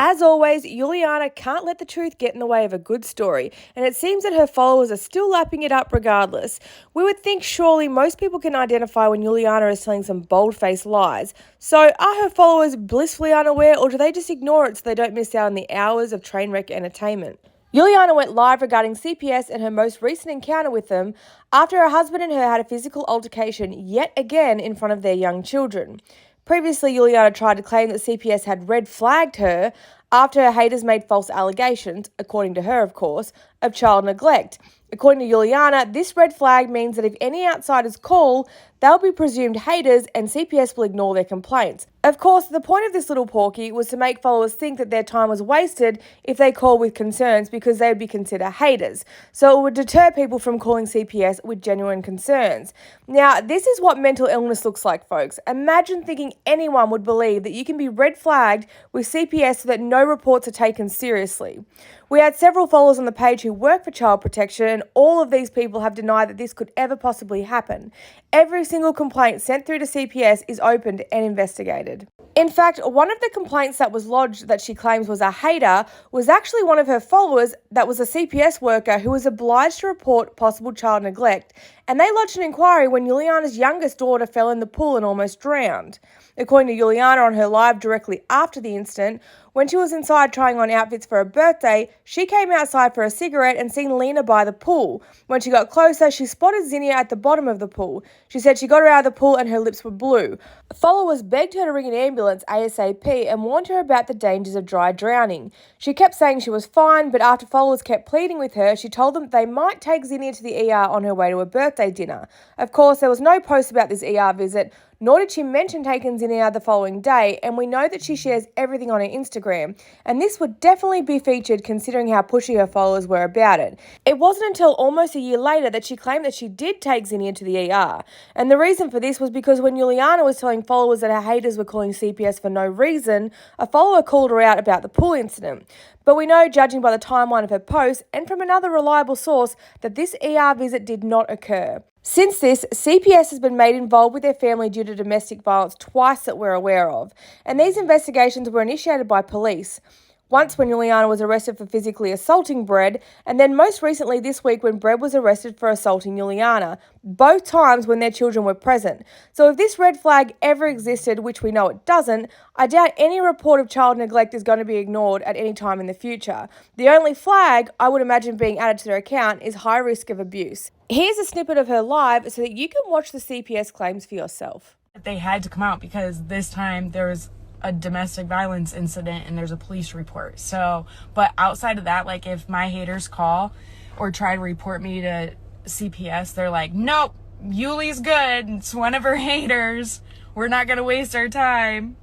As always, Juliana can't let the truth get in the way of a good story, and it seems that her followers are still lapping it up regardless. We would think surely most people can identify when Juliana is telling some bold-faced lies. So are her followers blissfully unaware, or do they just ignore it so they don't miss out on the hours of train wreck entertainment? Juliana went live regarding CPS and her most recent encounter with them after her husband and her had a physical altercation yet again in front of their young children. Previously, Juliana tried to claim that CPS had red flagged her after her haters made false allegations, according to her, of course, of child neglect. According to Juliana, this red flag means that if any outsiders call, they'll be presumed haters and CPS will ignore their complaints. Of course, the point of this little porky was to make followers think that their time was wasted if they call with concerns because they would be considered haters. So it would deter people from calling CPS with genuine concerns. Now, this is what mental illness looks like, folks. Imagine thinking anyone would believe that you can be red flagged with CPS so that no reports are taken seriously. We had several followers on the page who work for child protection, and all of these people have denied that this could ever possibly happen. Every single complaint sent through to CPS is opened and investigated. In fact, one of the complaints that was lodged that she claims was a hater was actually one of her followers that was a CPS worker who was obliged to report possible child neglect, and they lodged an inquiry when Juliana's youngest daughter fell in the pool and almost drowned. According to Juliana on her live directly after the incident, when she was inside trying on outfits for her birthday, she came outside for a cigarette and seen Lena by the pool. When she got closer, she spotted Zinnia at the bottom of the pool. She said she got her out of the pool and her lips were blue. Followers begged her to ring an ambulance ASAP and warned her about the dangers of dry drowning. She kept saying she was fine, but after followers kept pleading with her, she told them that they might take Zinnia to the ER on her way to a birthday dinner. Of course, there was no post about this ER visit, nor did she mention taking Zinnia the following day, and we know that she shares everything on her Instagram, and this would definitely be featured considering how pushy her followers were about it. It wasn't until almost a year later that she claimed that she did take Zinnia to the ER, and the reason for this was because when Juliana was telling followers that her haters were calling CPS for no reason, a follower called her out about the pool incident. But we know, judging by the timeline of her post and from another reliable source, that this ER visit did not occur. Since this, CPS has been made involved with their family due to domestic violence twice that we're aware of, and these investigations were initiated by police. Once when Juliana was arrested for physically assaulting Brett, and then most recently this week when Brett was arrested for assaulting Juliana, both times when their children were present. So if this red flag ever existed, which we know it doesn't, I doubt any report of child neglect is going to be ignored at any time in the future. The only flag I would imagine being added to their account is high risk of abuse. Here's a snippet of her live so that you can watch the CPS claims for yourself. They had to come out because this time there was a domestic violence incident and there's a police report. So, but outside of that, like if my haters call or try to report me to CPS, they're like, nope, Yuli's good. It's one of her haters. We're not going to waste our time.